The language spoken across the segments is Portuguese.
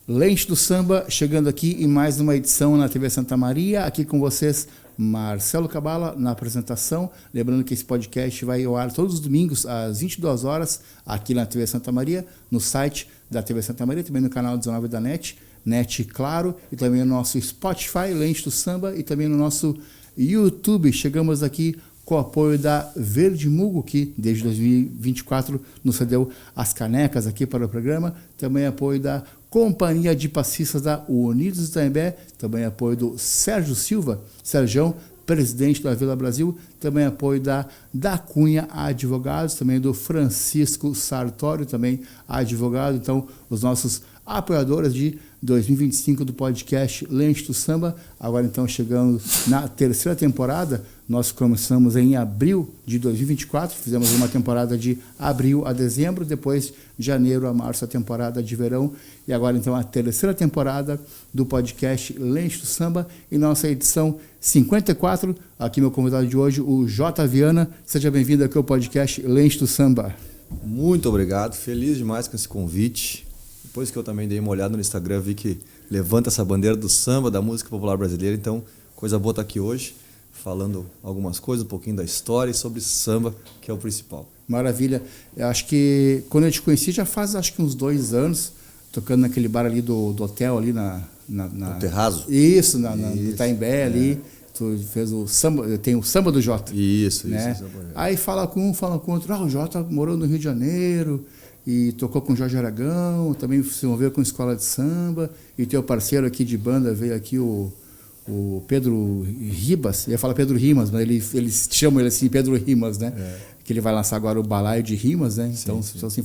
Lente do Samba, chegando aqui em mais uma edição na TV Santa Maria, aqui com vocês, Marcelo Cabala, na apresentação. Lembrando que esse podcast vai ao ar todos os domingos, às 22 horas, aqui na TV Santa Maria, no site da TV Santa Maria, também no canal 19 da NET, claro, e também no nosso Spotify, Lente do Samba, e também no nosso YouTube. Chegamos aqui com o apoio da Verde Mugo, que desde 2024 nos cedeu as canecas aqui para o programa. Também apoio da Companhia de Passistas da Unidos do Itaimbé. Também apoio do Sérgio Silva, Sergião, presidente da Vila Brasil. Também apoio da Cunha Advogados, também do Francisco Sartório, também advogado. Então, os nossos apoiadores de 2025 do podcast Lente do Samba. Agora, então, chegando na terceira temporada. Nós começamos em abril de 2024, fizemos uma temporada de abril a dezembro, depois de janeiro a março a temporada de verão, e agora então a terceira temporada do podcast Lente do Samba, em nossa edição 54, aqui meu convidado de hoje, o J. Viana. Seja bem-vindo aqui ao podcast Lente do Samba. Muito obrigado, feliz demais com esse convite. Depois que eu também dei uma olhada no Instagram, vi que levanta essa bandeira do samba, da música popular brasileira, então coisa boa estar aqui hoje, falando algumas coisas, um pouquinho da história e sobre samba, que é o principal. Maravilha. Eu acho que quando eu te conheci já faz uns 2 anos, tocando naquele bar ali do hotel, ali no Terrazo? Isso, no Itaimbé ali. Tu fez o samba, tem o samba do Jota. Isso, né? Isso. Aí fala com um, fala com outro. O Jota morou no Rio de Janeiro e tocou com o Jorge Aragão, também se envolveu com a escola de samba, e teu parceiro aqui de banda veio aqui, o Pedro Ribas, eu ia falar Pedro Rimas, mas eles chamam ele assim, Pedro Rimas, né? Que ele vai lançar agora o Balaio de Rimas, né? Então, sim. Assim,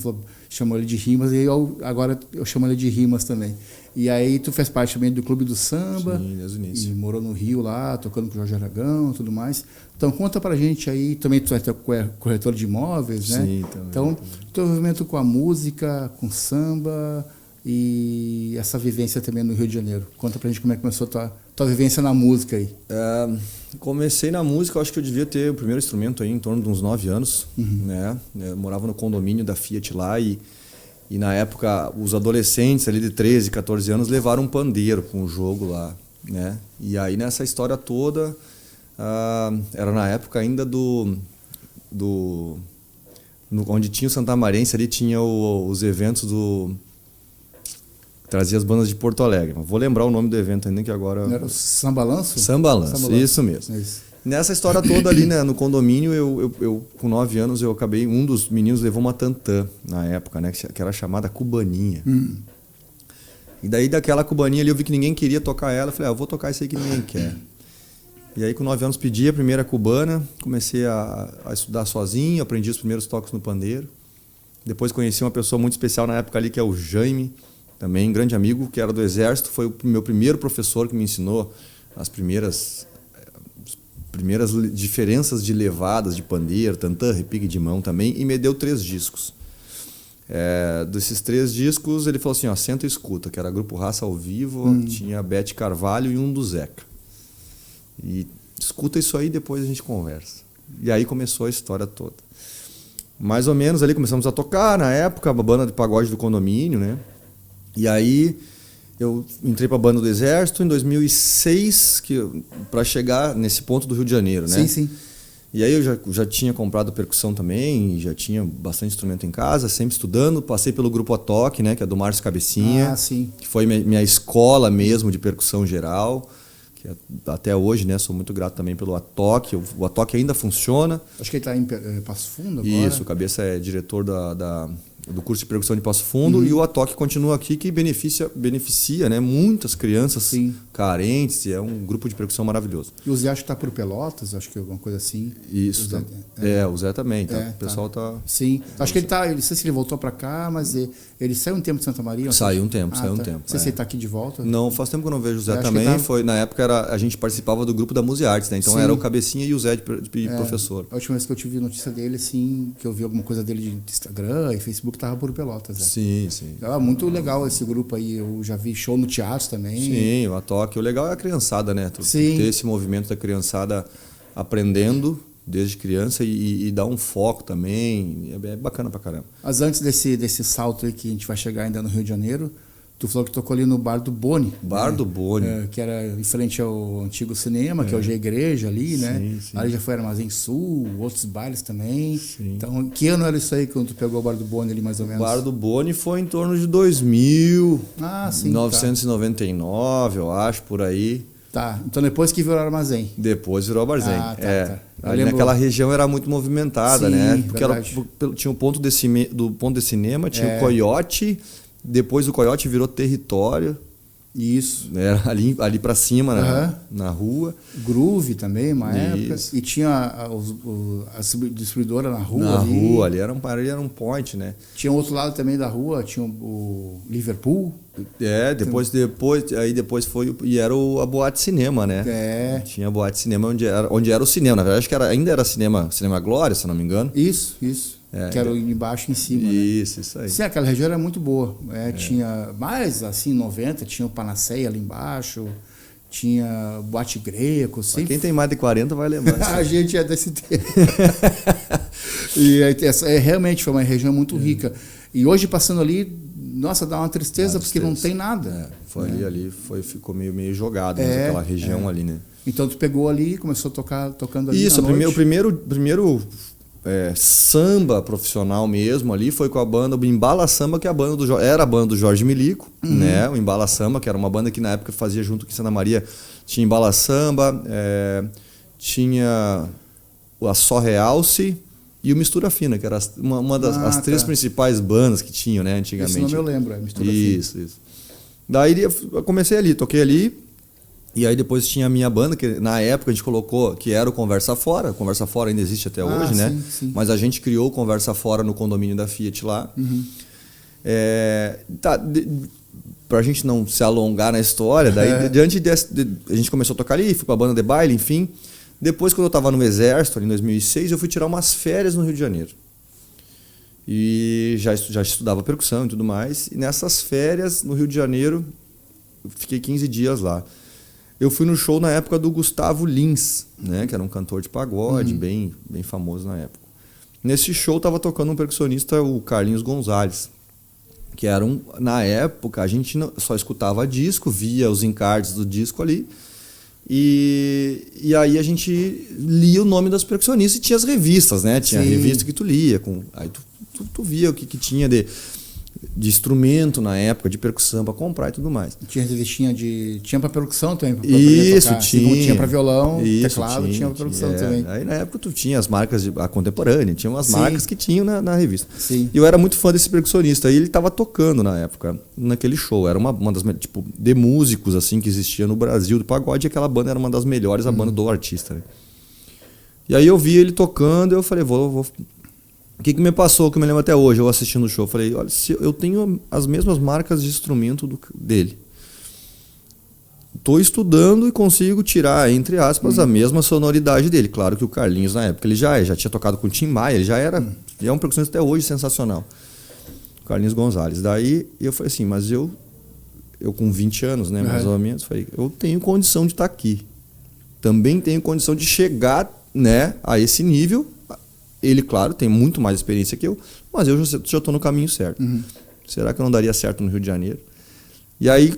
chamou ele de Rimas, e agora eu chamo ele de Rimas também. E aí tu fez parte também do Clube do Samba. Sim, desde o início. E morou no Rio lá, tocando com o Jorge Aragão e tudo mais. Então conta pra gente aí, também tu é corretor de imóveis, né? Sim, também. Então, teu envolvimento com a música, com samba e essa vivência também no Rio de Janeiro. Conta pra gente como é que começou a tua vivência na música aí. Comecei na música, acho que eu devia ter o primeiro instrumento aí em torno de uns 9 anos, né? Eu morava no condomínio da Fiat lá e na época os adolescentes ali de 13, 14 anos levaram um pandeiro com o jogo lá, né? E aí nessa história toda, era na época ainda onde tinha o Santamarense, ali tinha os eventos trazia as bandas de Porto Alegre. Vou lembrar o nome do evento ainda, que agora... Não era o Sambalanço? Sambalanço, isso mesmo. Isso. Nessa história toda ali, né, no condomínio, eu com 9 anos, eu acabei... Um dos meninos levou uma tantã na época, né, que era chamada cubaninha. E daí, daquela cubaninha ali, eu vi que ninguém queria tocar ela. Eu falei, eu vou tocar isso aí que ninguém quer. E aí, com 9 anos, pedi a primeira cubana. Comecei a estudar sozinho, aprendi os primeiros toques no pandeiro. Depois conheci uma pessoa muito especial na época ali, que é o Jaime, também grande amigo, que era do Exército, foi o meu primeiro professor que me ensinou as primeiras diferenças de levadas de pandeiro, tantã, repique de mão também, e me deu 3 discos. Desses 3 discos, ele falou assim, senta e escuta, que era Grupo Raça ao Vivo, tinha Bete Carvalho e um do Zeca. E escuta isso aí, depois a gente conversa. E aí começou a história toda. Mais ou menos ali começamos a tocar, na época, a banda de pagode do condomínio, né? E aí eu entrei para a banda do Exército em 2006, para chegar nesse ponto do Rio de Janeiro, né? Sim, sim. E aí eu já tinha comprado percussão também, já tinha bastante instrumento em casa, sempre estudando. Passei pelo grupo Atoque, né, que é do Márcio Cabecinha, sim. que foi minha escola mesmo de percussão geral, que até hoje, né, sou muito grato também pelo Atoque. O Atoque ainda funciona. Acho que ele está em Passo Fundo agora. Isso, o Cabeça é diretor do curso de percussão de Passo Fundo, e o Atoque continua aqui, que beneficia, né, muitas crianças carentes, e é um grupo de percussão maravilhoso. E o Zé acho que está por Pelotas, acho que alguma coisa assim. Isso, o Zé também, tá? O pessoal tá... Sim, acho que ele tá, não sei se ele voltou para cá, mas ele saiu um tempo de Santa Maria. Saiu um tempo. Não sei se ele está aqui de volta. Não, faz tempo que eu não vejo o Zé também, foi, na época a gente participava do grupo da Museartes, né, então era o Cabecinha e o Zé de professor. A última vez que eu tive notícia dele, assim, que eu vi alguma coisa dele de Instagram e Facebook, estava por Pelotas. Sim. Era muito legal esse grupo aí, eu já vi show no teatro também. Sim, o Atoque. O legal é a criançada, né? Ter esse movimento da criançada aprendendo desde criança e dar um foco também, é bacana pra caramba. Mas antes desse salto aí que a gente vai chegar ainda no Rio de Janeiro, Tu falou que tocou ali no Bar do Boni. Bar do Boni. Que era em frente ao antigo cinema, que hoje é a igreja ali, né? Sim. Ali já foi Armazém Sul, outros bares também. Sim. Então, que ano era isso aí quando tu pegou o Bar do Boni ali, mais ou menos? O Bar do Boni foi em torno de 2000, sim, 1999, eu acho, por aí. Tá, então depois que virou Armazém. Depois virou Armazém. Tá. Ali naquela região era muito movimentada, né? Porque tinha o ponto de cinema, tinha o Coyote, depois o Coyote virou território. Isso. Era ali para cima, na rua. Groove também, uma época. E tinha a distribuidora na rua. Na rua, ali era um point, né? Tinha outro lado também da rua, tinha o Liverpool. Depois foi e era a Boate Cinema, né? Tinha a Boate Cinema onde era o cinema. Na verdade, acho que ainda era Cinema Glória, se não me engano. Isso. Que era embaixo e em cima. Isso aí. Sim, aquela região era muito boa. Tinha mais, assim, 90, tinha o Panaceia ali embaixo, tinha Boate Greco. Sempre... Quem tem mais de 40 vai lembrar. A gente é desse tempo. E realmente foi uma região muito rica. E hoje, passando ali, nossa, dá uma tristeza, porque não tem nada. Foi ali, ficou meio jogado aquela região ali, né? Então tu pegou ali e começou a tocando ali. Isso, o primeiro samba profissional mesmo ali foi com a banda, o Embala Samba, que era a banda do Jorge Milico, né? O Embala Samba, que era uma banda que na época fazia junto com Santa Maria, tinha Embala Samba, tinha a Só Realce e o Mistura Fina, que era uma das três principais bandas que tinham, né, antigamente. Esse nome eu lembro, Mistura Fina. Isso. Daí eu comecei ali, toquei ali. E aí depois tinha a minha banda, que na época a gente colocou, que era o Conversa Fora. O Conversa Fora ainda existe até hoje, né? Sim. Mas a gente criou o Conversa Fora no condomínio da Fiat lá. Pra gente não se alongar na história, daí a gente começou a tocar ali, fui pra banda de baile, enfim. Depois, quando eu tava no Exército, ali em 2006, eu fui tirar umas férias no Rio de Janeiro. E já estudava percussão e tudo mais. E nessas férias, no Rio de Janeiro, eu fiquei 15 dias lá. Eu fui no show na época do Gustavo Lins, né, que era um cantor de pagode, bem famoso na época. Nesse show estava tocando um percussionista, o Carlinhos Gonzalez, que era na época a gente só escutava disco, via os encartes do disco ali, e aí a gente lia o nome das percussionistas e tinha as revistas, né? Tinha revista que tu lia, aí tu via o que tinha de instrumento na época, de percussão para comprar e tudo mais. Tinha revistinha tinha para percussão também, para isso, tocar. Tinha. Assim, tinha para violão, teclado, tinha para percussão também. Aí na época tu tinha as marcas a contemporânea, tinha umas marcas que tinham na revista. Sim. E eu era muito fã desse percussionista, e ele estava tocando na época, naquele show. Era uma das, tipo, de músicos assim que existia no Brasil, do pagode, e aquela banda era uma das melhores, a banda do artista, né? E aí eu vi ele tocando, e eu falei, vou o que me passou, que eu me lembro até hoje, eu assistindo o show, falei, olha, se eu tenho as mesmas marcas de instrumento dele. Estou estudando e consigo tirar, entre aspas, a mesma sonoridade dele. Claro que o Carlinhos, na época, ele já tinha tocado com o Tim Maia, ele já é um percussionista até hoje sensacional. Carlinhos Gonzalez. Daí eu falei assim, mas eu com 20 anos, né, mais ou menos, falei, eu tenho condição de estar aqui. Também tenho condição de chegar, né, a esse nível. Ele, claro, tem muito mais experiência que eu, mas eu já estou no caminho certo. Será que eu não daria certo no Rio de Janeiro? E aí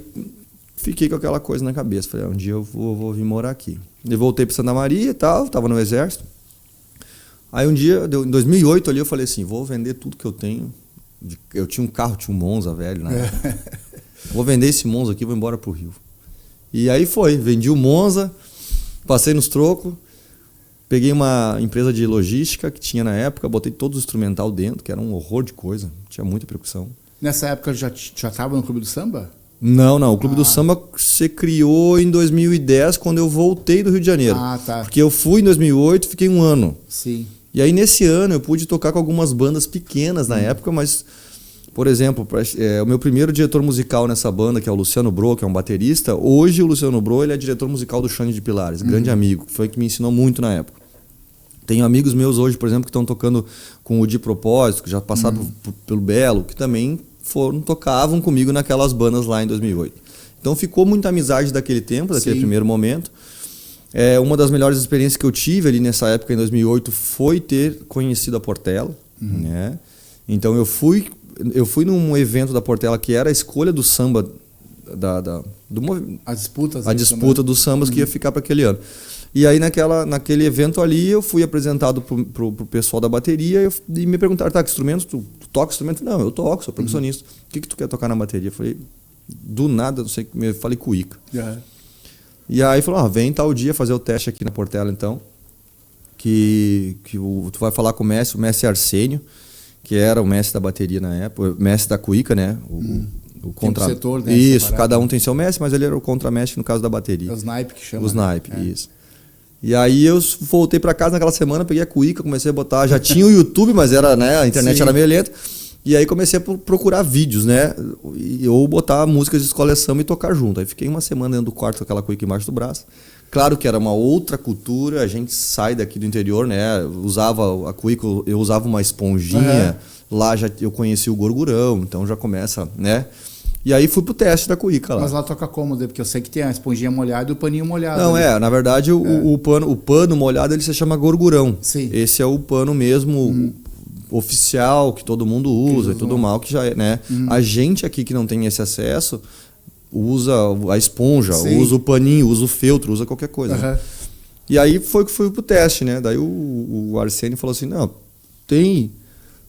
fiquei com aquela coisa na cabeça. Falei, um dia eu vou vir morar aqui. E voltei para Santa Maria e tal, estava no Exército. Aí um dia, em 2008 ali, eu falei assim, vou vender tudo que eu tenho. Eu tinha um carro, tinha um Monza velho, né? Vou vender esse Monza aqui e vou embora pro Rio. E aí vendi o Monza, passei nos trocos. Peguei uma empresa de logística que tinha na época, botei todo o instrumental dentro, que era um horror de coisa, tinha muita percussão. Nessa época já estava no Clube do Samba? Não, o Clube do Samba se criou em 2010, quando eu voltei do Rio de Janeiro. Tá. Porque eu fui em 2008, fiquei um ano. Sim. E aí nesse ano eu pude tocar com algumas bandas pequenas na época, mas, por exemplo, o meu primeiro diretor musical nessa banda, que é o Luciano Bro, que é um baterista, hoje o Luciano Bro ele é diretor musical do Xande de Pilares, grande amigo, que foi que me ensinou muito na época. Tenho amigos meus hoje, por exemplo, que estão tocando com o De Propósito, que já passaram pelo Belo, que também tocavam comigo naquelas bandas lá em 2008. Então ficou muita amizade daquele tempo, daquele primeiro momento. Uma das melhores experiências que eu tive ali nessa época, em 2008, foi ter conhecido a Portela. Né? Então eu fui eu fui num evento da Portela que era a escolha do samba, As disputas. a disputa dos sambas que ia ficar para aquele ano. E aí naquele evento ali eu fui apresentado pro pessoal da bateria e me perguntaram, tá, que instrumento? Tu toca instrumento? Não, eu toco, sou percussionista. O que tu quer tocar na bateria? Eu falei, do nada, não sei, eu falei cuíca. E aí falou, vem tal dia fazer o teste aqui na Portela então, tu vai falar com o mestre Arsênio, que era o mestre da bateria na época, o mestre da cuíca, né? O contra... setor, né? Isso, Separado. cada um tem seu mestre, mas ele era o contramestre no caso da bateria. É os naipe que chama. Os naipe, isso. E aí eu voltei pra casa naquela semana, peguei a cuíca, comecei a botar, já tinha o YouTube, mas era, né, a internet era meio lenta. E aí comecei a procurar vídeos, né? Ou botar músicas de escola de samba e tocar junto. Aí fiquei uma semana dentro do quarto com aquela cuíca embaixo do braço. Claro que era uma outra cultura, a gente sai daqui do interior, né? Usava a cuíca, eu usava uma esponjinha. Lá já eu conheci o gorgurão, então já começa, né? E aí fui pro teste da cuíca lá. Mas lá toca cômodo, porque eu sei que tem a esponjinha molhada e o paninho molhado. Não, na verdade o pano molhado ele se chama gorgurão. Sim. Esse é o pano mesmo oficial, que todo mundo usa e tudo mal, que já é, né? A gente aqui que não tem esse acesso usa a esponja, usa o paninho, usa o feltro, usa qualquer coisa. Né? E aí foi que fui pro teste, né? Daí o Arsênio falou assim, não,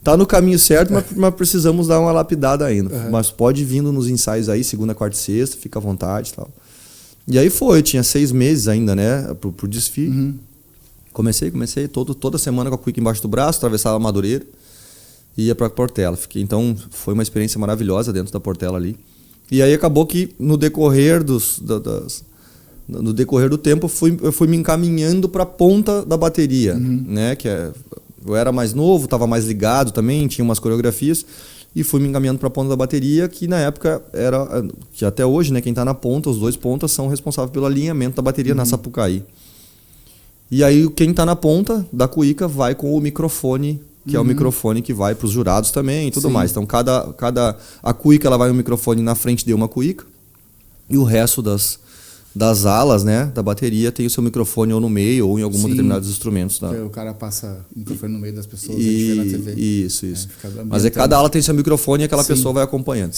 tá no caminho certo, mas precisamos dar uma lapidada ainda. Mas pode ir vindo nos ensaios aí, segunda, quarta e sexta, fica à vontade e tal. E aí foi, eu tinha 6 meses ainda, né, pro desfile. Comecei toda semana com a cuíca embaixo do braço, atravessava a Madureira e ia pra Portela. Então foi uma experiência maravilhosa dentro da Portela ali. E aí acabou que no decorrer no decorrer do tempo eu fui me encaminhando para a ponta da bateria, né? Eu era mais novo, estava mais ligado também, tinha umas coreografias e fui me encaminhando para a ponta da bateria, que na época era, que até hoje, né? Quem está na ponta, os 2 pontas são responsáveis pelo alinhamento da bateria na Sapucaí. E aí quem está na ponta da cuíca vai com o microfone, que é o microfone que vai para os jurados também e tudo mais. Então a cuíca ela vai um microfone na frente de uma cuíca e o resto das alas, né, da bateria tem o seu microfone ou no meio ou em algum determinados instrumentos. Né? O cara passa o microfone no meio das pessoas e na TV. Isso. Mas cada ala tem seu microfone e aquela pessoa vai acompanhando.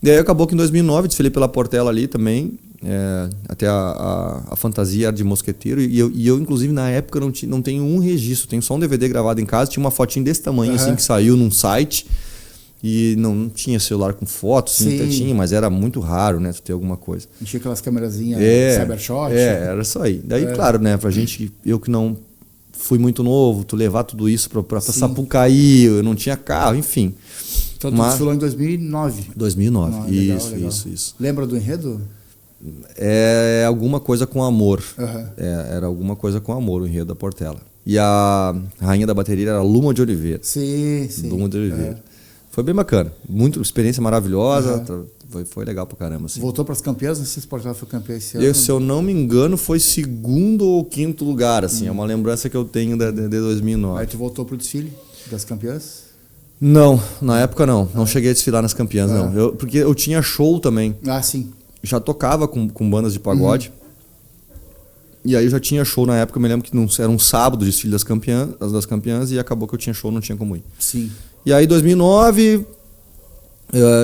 E aí acabou que em 2009 desfilei pela Portela ali também, até a fantasia era de mosqueteiro e eu inclusive na época não tenho um registro, tenho só um DVD gravado em casa, tinha uma fotinho desse tamanho assim que saiu num site. E não tinha celular com fotos, tinha, mas era muito raro, né, tu ter alguma coisa. Enchia aquelas câmerazinhas Cybershot. Era isso aí. Daí, claro, né, pra gente, eu que não fui muito novo, tu levar tudo isso pra Sapucaí, eu não tinha carro, enfim. Então tu desfilou em 2009. 2009, legal. Isso. Lembra do enredo? É alguma coisa com amor. Era alguma coisa com amor o enredo da Portela. E a rainha da bateria era Luma de Oliveira. Sim. Luma de Oliveira. Foi bem bacana. Muita experiência maravilhosa. Foi legal pra caramba. Assim. Voltou para as campeãs? Não sei se o Portela foi campeã esse ano. Se eu não me engano, foi 2º ou 5º lugar. Assim. É uma lembrança que eu tenho de 2009. Aí tu voltou pro desfile das campeãs? Não, na época não. Não cheguei a desfilar nas campeãs, não. Porque eu tinha show também. Sim. Já tocava com bandas de pagode. E aí eu já tinha show na época. Eu me lembro que era um sábado o desfile das campeãs e acabou que eu tinha show, não tinha como ir. Sim. E aí, em 2009,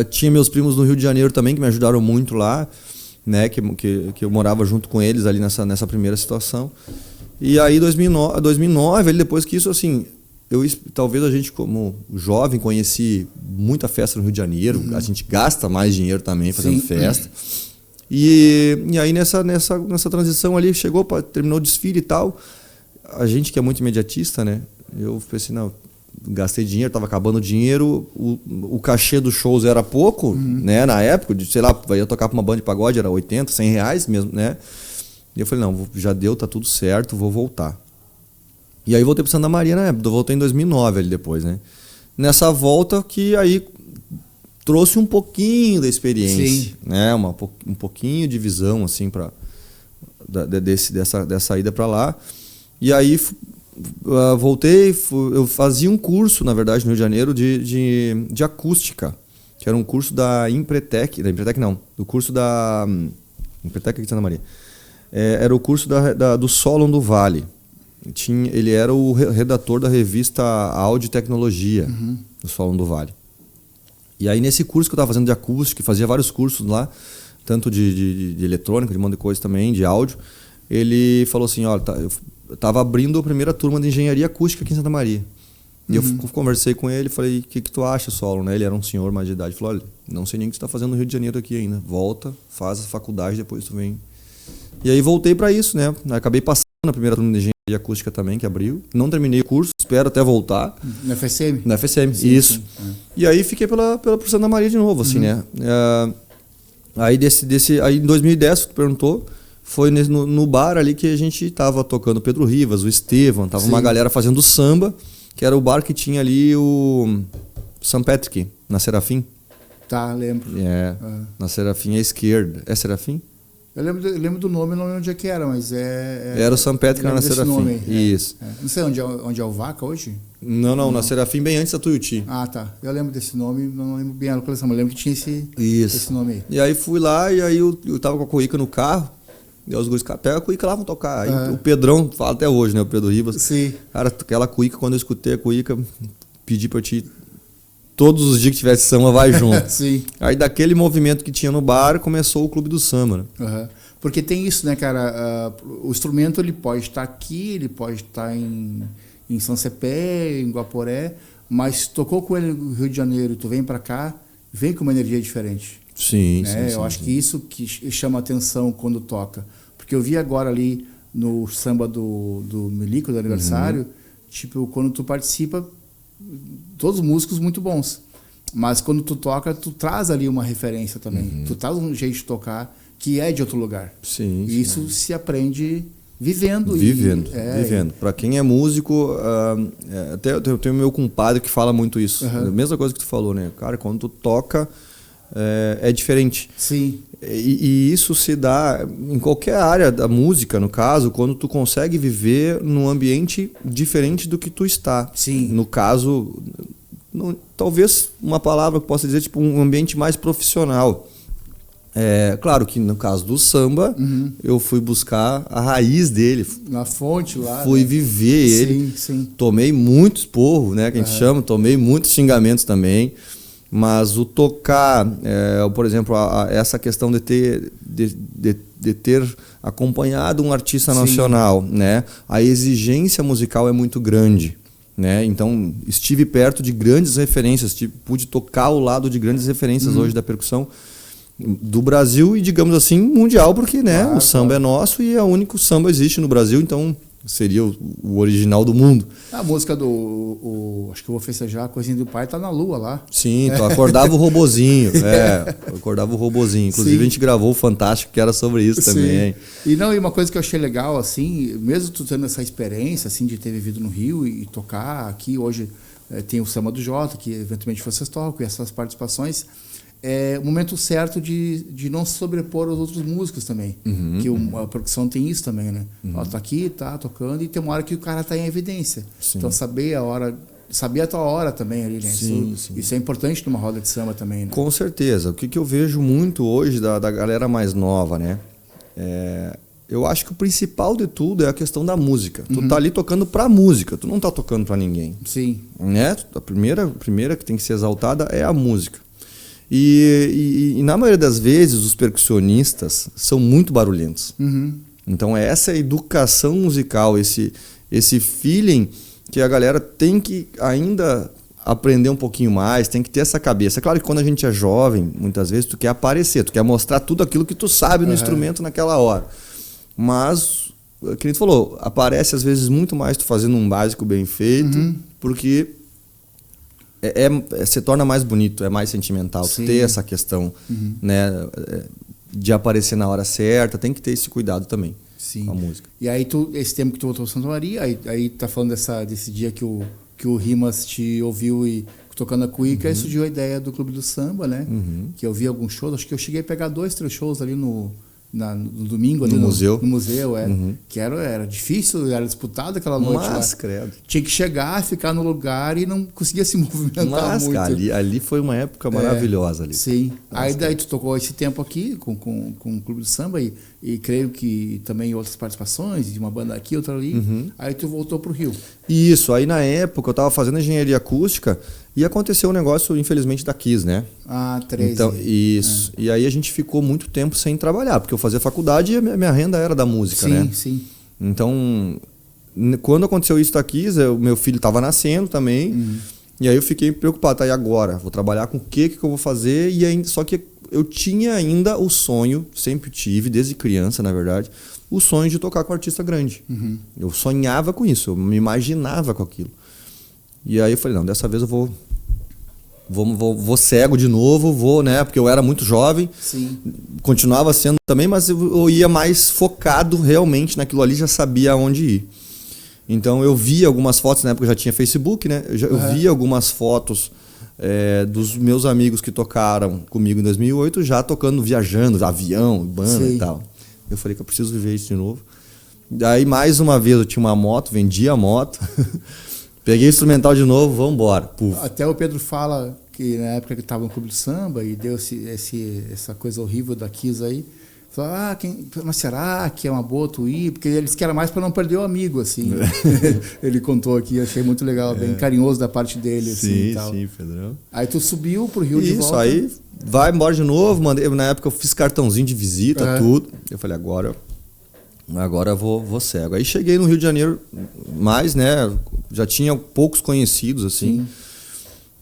tinha meus primos no Rio de Janeiro também, que me ajudaram muito lá, né? Que eu morava junto com eles ali nessa primeira situação. E aí, 2009, depois que isso, assim, talvez a gente, como jovem, conheci muita festa no Rio de Janeiro. A gente gasta mais dinheiro também fazendo festa. E aí, nessa transição ali, terminou o desfile e tal. A gente que é muito imediatista, né? Eu pensei, não, gastei dinheiro, estava acabando o dinheiro, o cachê dos shows era pouco, né? Na época, sei lá, ia tocar para uma banda de pagode, era 80, 100 reais mesmo, né? E eu falei, não, já deu, tá tudo certo, vou voltar. E aí voltei para Santa Maria na época, voltei em 2009 ali depois, né? Nessa volta que aí trouxe um pouquinho da experiência, né? Um pouquinho de visão, assim, dessa ida para lá. E aí voltei, eu fazia um curso, na verdade, no Rio de Janeiro, de acústica, que era um curso da Empretec, do curso da Empretec aqui de Santa Maria. Era o curso do Solon do Vale. Ele era o redator da revista Áudio e Tecnologia, do Solon do Vale. E aí nesse curso que eu estava fazendo de acústica, fazia vários cursos lá, tanto de eletrônica, de um monte de coisa também, de áudio, ele falou assim, olha, eu estava abrindo a primeira turma de engenharia acústica aqui em Santa Maria. E eu conversei com ele, falei, o que tu acha, Saulo? Né? Ele era um senhor mais de idade. Ele falou, olha, não sei nem o que tu está fazendo no Rio de Janeiro aqui ainda. Volta, faz a faculdade, depois tu vem. E aí voltei para isso, né? Acabei passando na primeira turma de engenharia acústica também, que abriu. Não terminei o curso, espero até voltar. Na FSM? Na FSM, sim, isso. Sim. E aí fiquei por Santa Maria de novo, assim, né? Aí aí em 2010, tu perguntou, foi no bar ali que a gente tava tocando Pedro Rivas, o Estevam, tava uma galera fazendo samba, que era o bar que tinha ali o St. Patrick, na Serafim. Tá, lembro. Na Serafim à esquerda. É Serafim? Eu lembro do nome, não lembro onde é que era, mas era o St. Patrick na Serafim. Isso. Não sei onde é o Vaca hoje? Não, na Serafim, bem antes da Tuiuti. Ah, tá. Eu lembro desse nome, não lembro bem a localização, mas lembro que tinha esse nome aí. E aí fui lá, e aí eu tava com a cuíca no carro, e os guris, pega a cuíca lá, vão tocar. Aí o Pedrão, fala até hoje, né, o Pedro Rivas. Sim. Cara, aquela cuíca, quando eu escutei a cuíca, pedi pra ti, todos os dias que tivesse samba, vai junto. Sim. Aí daquele movimento que tinha no bar, começou o Clube do Samba, né? Porque tem isso, né, cara? O instrumento ele pode estar aqui, ele pode estar em São Cepé, em Guaporé, mas tocou com ele no Rio de Janeiro e tu vem para cá, vem com uma energia diferente. Sim, né? sim. Eu acho que isso que chama atenção quando toca. Porque eu vi agora ali no samba do Milico, do aniversário, tipo, quando tu participa, todos os músicos muito bons. Mas quando tu toca, tu traz ali uma referência também. Tu traz um jeito de tocar que é de outro lugar. Sim. E isso se aprende vivendo. Vivendo. Para quem é músico, até eu tenho meu compadre que fala muito isso. A mesma coisa que tu falou, né? Cara, quando tu toca, é diferente. Sim. E isso se dá em qualquer área da música, no caso, quando tu consegue viver num ambiente diferente do que tu está. Sim. No caso, talvez uma palavra que eu possa dizer, tipo um ambiente mais profissional. Claro que no caso do samba, eu fui buscar a raiz dele. Na fonte lá. Fui viver ele. Sim. Tomei muito esporro, né, que a gente chama, tomei muitos xingamentos também. Mas o tocar, por exemplo, essa questão de ter acompanhado um artista nacional, né, a exigência musical é muito grande. Né? Então, estive perto de grandes referências, pude tocar ao lado de grandes referências hoje da percussão do Brasil e, digamos assim, mundial, porque né, o samba é nosso e é o único samba que existe no Brasil, então seria o original do mundo. A música acho que eu vou festejar, a coisinha do pai tá na lua lá. Sim, tu acordava o robozinho. Acordava o robozinho. Inclusive, a gente gravou o Fantástico, que era sobre isso também. E uma coisa que eu achei legal, assim, mesmo tu tendo essa experiência, assim, de ter vivido no Rio e tocar aqui, hoje tem o Samba do Jota, que eventualmente vocês tocam, e essas participações, é o momento certo de não se sobrepor aos outros músicos também. Que a percussão tem isso também, né? Ela tá aqui, tá tocando, e tem uma hora que o cara tá em evidência. Sim. Então saber a tua hora também ali, né? Sim. Isso é importante numa roda de samba também, né? Com certeza. O que eu vejo muito hoje da galera mais nova, né? Eu acho que o principal de tudo é a questão da música. Tu tá ali tocando pra música, tu não tá tocando pra ninguém. Sim. Né? A primeira que tem que ser exaltada é a música. E na maioria das vezes os percussionistas são muito barulhentos. Então essa educação musical, esse feeling que a galera tem que ainda aprender um pouquinho mais, tem que ter essa cabeça. É claro que quando a gente é jovem, muitas vezes tu quer aparecer, tu quer mostrar tudo aquilo que tu sabe no instrumento naquela hora. Mas, como tu falou, aparece às vezes muito mais tu fazendo um básico bem feito, porque se torna mais bonito, é mais sentimental. Ter essa questão, né, de aparecer na hora certa, tem que ter esse cuidado também. Sim. Com a música. E aí esse tempo que tu voltou para Santa Maria, aí tá falando desse dia que o Rimas te ouviu e tocando a cuíca, aí surgiu a ideia do Clube do Samba, né? Que eu vi alguns shows, acho que eu cheguei a pegar 2, 3 shows ali no domingo, ali no museu. No museu, que era difícil, era disputado aquela noite lá. Credo. Tinha que chegar, ficar no lugar e não conseguia se movimentar muito. Cara, ali foi uma época maravilhosa ali. Sim. Aí daí tu tocou esse tempo aqui com o Clube do Samba e creio que também outras participações, de uma banda aqui, outra ali. Aí tu voltou pro Rio. Isso, aí na época eu estava fazendo engenharia acústica E aconteceu um negócio, infelizmente, da Kiss, né? Ah, 13. Então, isso. E aí a gente ficou muito tempo sem trabalhar, porque eu fazia faculdade e a minha renda era da música, né? Sim. Então, quando aconteceu isso da Kiss, o meu filho estava nascendo também, e aí eu fiquei preocupado, tá, e agora? Vou trabalhar com o que eu vou fazer? E ainda, só que eu tinha ainda o sonho, sempre tive, desde criança, na verdade, o sonho de tocar com um artista grande. Eu sonhava com isso, eu me imaginava com aquilo. E aí eu falei, não, dessa vez eu vou cego de novo, né? Porque eu era muito jovem, Sim. Continuava sendo também, mas eu ia mais focado realmente naquilo ali, já sabia aonde ir. Então eu via algumas fotos, na época já tinha Facebook, né? Eu via algumas fotos dos meus amigos que tocaram comigo em 2008, já tocando, viajando, avião, banda e tal. Eu falei que eu preciso viver isso de novo. Daí mais uma vez eu tinha uma moto, vendi a moto. Peguei o instrumental de novo, vamos embora. Até o Pedro fala que na época que estava no Clube de Samba e deu essa coisa horrível da Kiss aí, falou, mas será que é uma boa tu ir? Porque eles querem mais para não perder o amigo, assim. Ele contou aqui, achei muito legal, bem carinhoso da parte dele. Assim, sim, e tal. Sim, Pedrão. Aí tu subiu pro Rio de volta. Isso, aí vai embora de novo, na época eu fiz cartãozinho de visita, tudo. Eu falei, agora eu vou cego. Aí cheguei no Rio de Janeiro, mais, né? Já tinha poucos conhecidos, assim. Sim.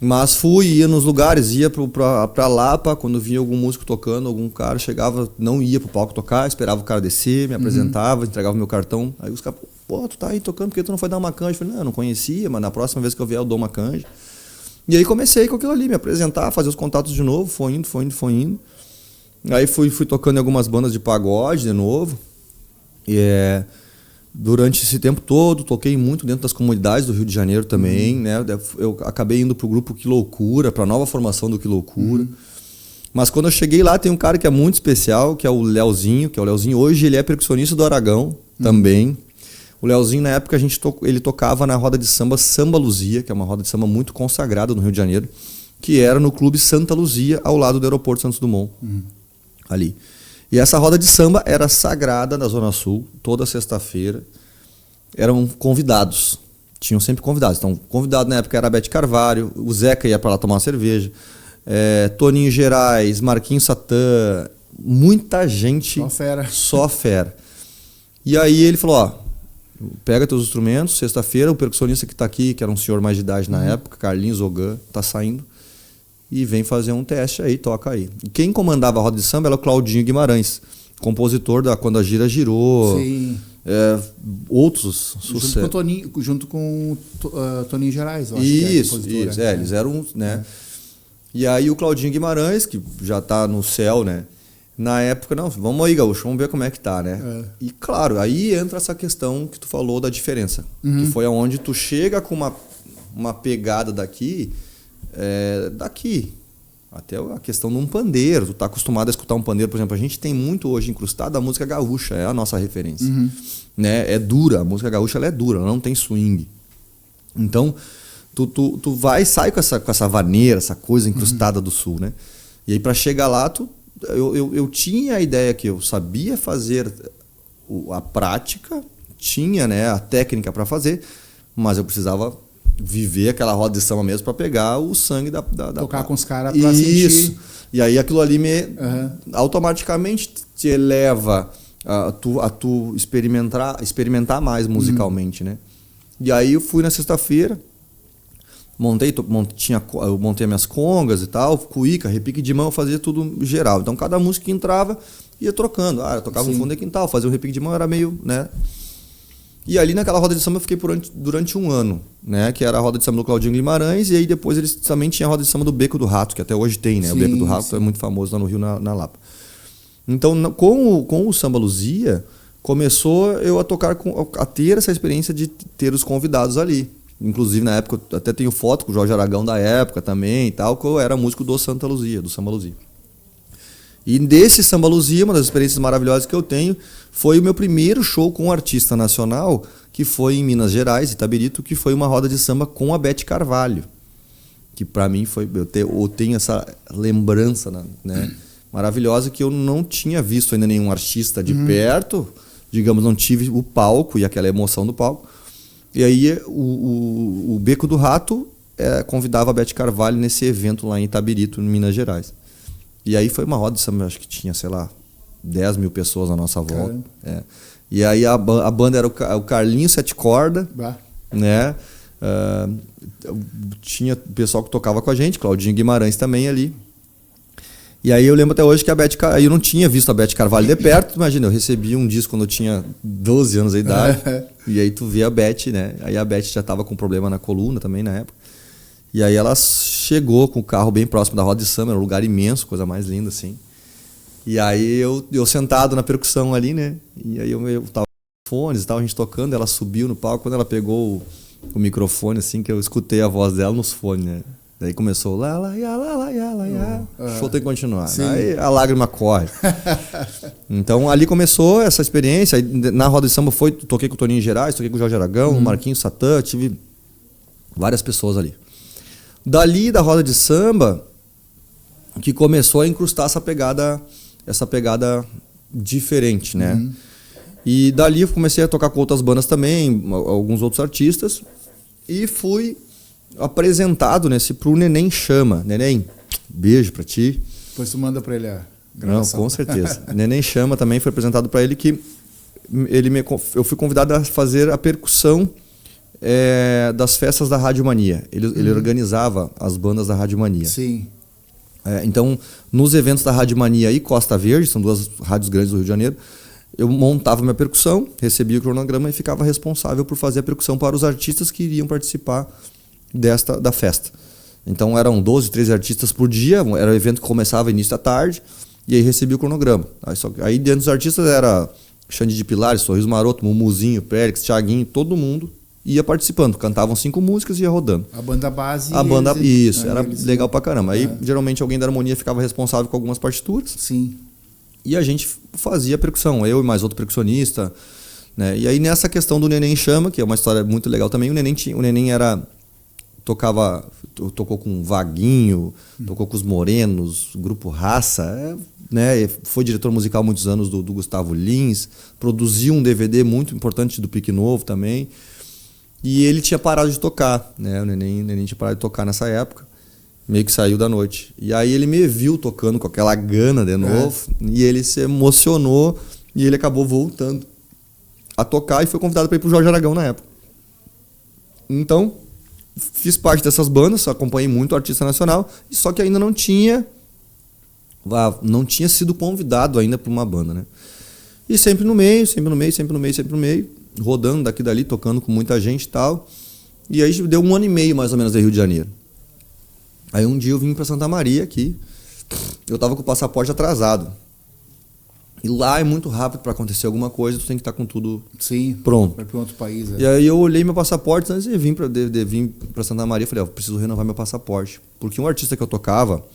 Mas ia nos lugares, ia pra Lapa, quando vinha algum músico tocando, algum cara chegava, não ia pro palco tocar, esperava o cara descer, me apresentava, entregava o meu cartão. Aí os caras, pô, tu tá aí tocando, por que tu não foi dar uma canja? Eu falei, não conhecia, mas na próxima vez que eu vier eu dou uma canja. E aí comecei com aquilo ali, me apresentar, fazer os contatos de novo, foi indo. Aí fui tocando em algumas bandas de pagode de novo. Durante esse tempo todo, toquei muito dentro das comunidades do Rio de Janeiro também, né? Eu acabei indo pro grupo Que Loucura, pra nova formação do Que Loucura. Mas quando eu cheguei lá, tem um cara que é muito especial, que é o Leozinho, hoje ele é percussionista do Aragão também. O Leozinho, na época, ele tocava na roda de samba Samba Luzia, que é uma roda de samba muito consagrada no Rio de Janeiro, que era no Clube Santa Luzia, ao lado do aeroporto Santos Dumont, ali. E essa roda de samba era sagrada na Zona Sul, toda sexta-feira. Eram convidados, tinham sempre convidados. Então, convidado na época era a Beth Carvalho, o Zeca ia para lá tomar uma cerveja, Toninho Gerais, Marquinhos Satã, muita gente. Só fera. E aí ele falou, pega teus instrumentos, sexta-feira, o percussionista que está aqui, que era um senhor mais de idade na época, Carlinhos Ogan, está saindo. E vem fazer um teste aí, toca aí. E quem comandava a roda de samba era o Claudinho Guimarães, compositor da Quando a Gira Girou. Sim. Outros sucessos. Junto com Toninho Gerais, eu acho isso, eles eram, né? E aí o Claudinho Guimarães, que já tá no céu, né? Na época, não, vamos aí, Gaúcho, vamos ver como é que tá, né? E claro, aí entra essa questão que tu falou da diferença. Que foi aonde tu chega com uma pegada daqui, até a questão de um pandeiro. Tu tá acostumado a escutar um pandeiro, por exemplo, a gente tem muito hoje incrustado a música gaúcha, é a nossa referência. Né? É dura, a música gaúcha ela é dura, ela não tem swing. Então, tu vai e sai com essa vaneira, essa coisa incrustada do sul, né? E aí para chegar lá, eu tinha a ideia que eu sabia fazer a prática, tinha, né, a técnica para fazer, mas eu precisava viver aquela roda de samba mesmo para pegar o sangue da tocar com os caras para sentir. Isso. E aí aquilo ali automaticamente te eleva a tu experimentar mais musicalmente, né? E aí eu fui na sexta-feira, eu montei minhas congas e tal, cuíca, repique de mão, fazia tudo geral. Então cada música que entrava ia trocando. Eu tocava um fundo de quintal, fazia um repique de mão, era meio, né? E ali naquela roda de samba eu fiquei durante um ano, né? Que era a roda de samba do Claudinho Guimarães, e aí depois eles também tinham a roda de samba do Beco do Rato, que até hoje tem, né? O Beco do Rato é muito famoso lá no Rio, na Lapa. Então, com o Samba Luzia, começou eu a ter essa experiência de ter os convidados ali. Inclusive, na época, eu até tenho foto com o Jorge Aragão da época também e tal, que eu era músico do Santa Luzia, do Samba Luzia. E desse Samba Luzia, uma das experiências maravilhosas que eu tenho, foi o meu primeiro show com um artista nacional, que foi em Minas Gerais, Itabirito, que foi uma roda de samba com a Beth Carvalho. Que para mim foi, eu tenho essa lembrança, né, maravilhosa, que eu não tinha visto ainda nenhum artista de perto, digamos, não tive o palco e aquela emoção do palco. E aí o Beco do Rato convidava a Beth Carvalho nesse evento lá em Itabirito, em Minas Gerais. E aí foi uma roda de samba, acho que tinha, sei lá, 10 mil pessoas à nossa volta. E aí a banda era o Carlinho Sete Corda, né? Tinha pessoal que tocava com a gente, Claudinho Guimarães também ali. E aí eu lembro até hoje que a Beth, eu não tinha visto a Beth Carvalho de perto, imagina, eu recebi um disco quando eu tinha 12 anos de idade, e aí tu vê a Beth, né? Aí a Beth já estava com problema na coluna também na época. E aí ela chegou com o carro bem próximo da roda de samba, era um lugar imenso, coisa mais linda assim. E aí eu sentado na percussão ali, né? E aí eu tava com fones e tal, a gente tocando, ela subiu no palco, quando ela pegou o microfone, assim, que eu escutei a voz dela nos fones, né? Daí começou lá, lá, lá, lá, lá, lá, lá. O show tem que continuar. Sim. Aí a lágrima corre. Então ali começou essa experiência. Aí, na roda de samba toquei com o Toninho Gerais, toquei com o Jorge Aragão, o Marquinhos Satã, tive várias pessoas ali. Dali da roda de samba que começou a incrustar essa pegada diferente, né? E dali eu comecei a tocar com outras bandas também, alguns outros artistas, e fui apresentado pro Neném Chama. Neném, beijo pra ti. Depois tu manda pra ele a gravação. Não, com certeza. Neném Chama também foi apresentado pra ele, que eu fui convidado a fazer a percussão das festas da Rádio Mania. Ele organizava as bandas da Rádio Mania. Sim. Então, nos eventos da Rádio Mania e Costa Verde, são duas rádios grandes do Rio de Janeiro, eu montava minha percussão, recebia o cronograma e ficava responsável por fazer a percussão para os artistas que iriam participar da festa. Então eram 12, 13 artistas por dia, era um evento que começava início da tarde, e aí recebia o cronograma. Aí dentro dos artistas era Xande de Pilares, Sorriso Maroto, Mumuzinho, Périx, Thiaguinho, todo mundo ia participando, cantavam 5 músicas e ia rodando. A banda base. Isso, era legal pra caramba. Aí geralmente alguém da harmonia ficava responsável com algumas partituras. Sim. E a gente fazia a percussão, eu e mais outro percussionista, né? E aí nessa questão do Neném Chama, que é uma história muito legal também, o Neném tocou com o Vaguinho, tocou com os Morenos, Grupo Raça, né? Foi diretor musical há muitos anos do Gustavo Lins, produziu um DVD muito importante do Pique Novo também. E ele tinha parado de tocar, né? O Neném tinha parado de tocar nessa época, meio que saiu da noite. E aí ele me viu tocando com aquela gana de novo, e ele se emocionou, e ele acabou voltando a tocar e foi convidado para ir pro Jorge Aragão na época. Então, fiz parte dessas bandas, acompanhei muito artista nacional, só que ainda não tinha sido convidado ainda para uma banda, né? E sempre no meio, rodando daqui e dali, tocando com muita gente e tal. E aí deu 1 ano e meio mais ou menos de Rio de Janeiro. Aí um dia eu vim para Santa Maria aqui, eu tava com o passaporte atrasado. E lá é muito rápido para acontecer alguma coisa, tu tem que estar com tudo pronto. Vai para outro país. E aí eu olhei meu passaporte antes de vir para Santa Maria, falei, preciso renovar meu passaporte. Porque um artista que eu tocava,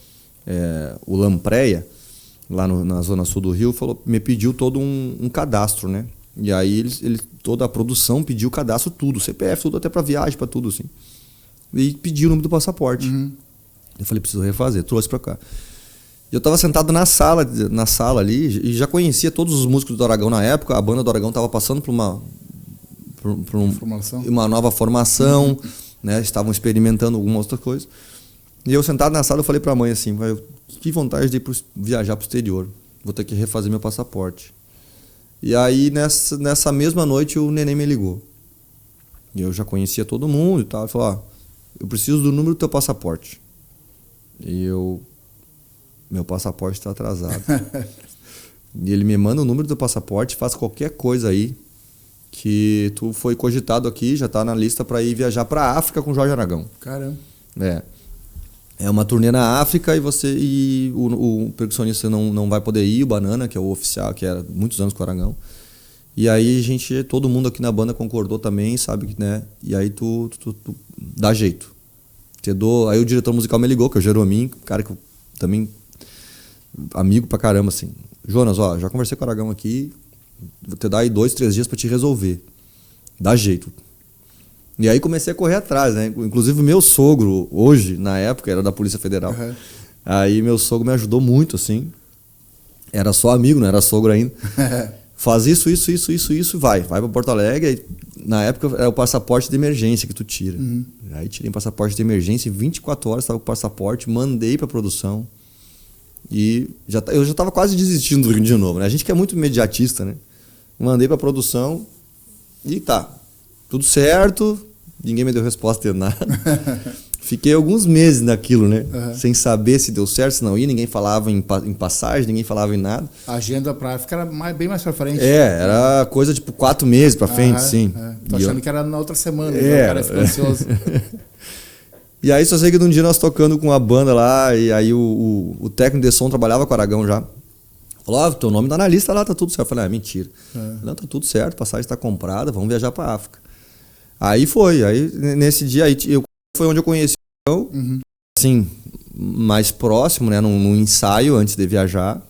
o Lampreia, lá na zona sul do Rio, me pediu todo um cadastro, né? E aí toda a produção pediu o cadastro, tudo, CPF, tudo, até para viagem, para tudo, assim. E pediu o número do passaporte. Eu falei, preciso refazer, trouxe para cá. E eu estava sentado na sala ali, e já conhecia todos os músicos do Aragão na época, a banda do Aragão estava passando por uma nova formação, né? Estavam experimentando algumas outras coisas. E eu sentado na sala, eu falei para a mãe assim, que vontade de viajar para o exterior, vou ter que refazer meu passaporte. E aí nessa mesma noite o Neném me ligou. E eu já conhecia todo mundo e tal, ele falou, eu preciso do número do teu passaporte. E meu passaporte está atrasado. E ele me manda o número do passaporte, faz qualquer coisa aí, que tu foi cogitado aqui, já está na lista para ir viajar para a África com o Jorge Aragão. Caramba. É uma turnê na África e o percussionista não vai poder ir, o Banana, que é o oficial, que era muitos anos com o Aragão. E aí todo mundo aqui na banda concordou também, sabe, né? E aí tu dá jeito. Aí o diretor musical me ligou, que é o Jeromin, cara que eu também amigo pra caramba, assim. Jonas, já conversei com o Aragão aqui, vou te dar aí 2, 3 dias pra te resolver. Dá jeito. E aí comecei a correr atrás, né? Inclusive o meu sogro, hoje, na época, era da Polícia Federal. Aí meu sogro me ajudou muito, assim. Era só amigo, não era sogro ainda. Faz isso, vai pra Porto Alegre. na época era o passaporte de emergência que tu tira. Aí tirei um passaporte de emergência, em 24 horas estava com o passaporte, mandei para produção. E eu já estava quase desistindo do Rio de novo, né? A gente que é muito imediatista, né? Mandei para produção e tá, tudo certo, ninguém me deu resposta de nada. Fiquei alguns meses naquilo, né? Sem saber se deu certo, se não ia, ninguém falava em passagem, ninguém falava em nada. A agenda pra África era bem mais pra frente. Era coisa tipo 4 meses pra frente, sim. Tô achando que era na outra semana, o cara ficou ansioso. E aí só sei que num dia nós tocando com a banda lá, e aí o técnico de som trabalhava com o Aragão já. Falou, teu nome tá na lista lá, tá tudo certo. Eu falei, mentira. Não, tá tudo certo, a passagem tá comprada, vamos viajar pra África. Aí foi, aí nesse dia aí foi onde eu conheci o Aragão, assim, mais próximo, né, num ensaio antes de viajar.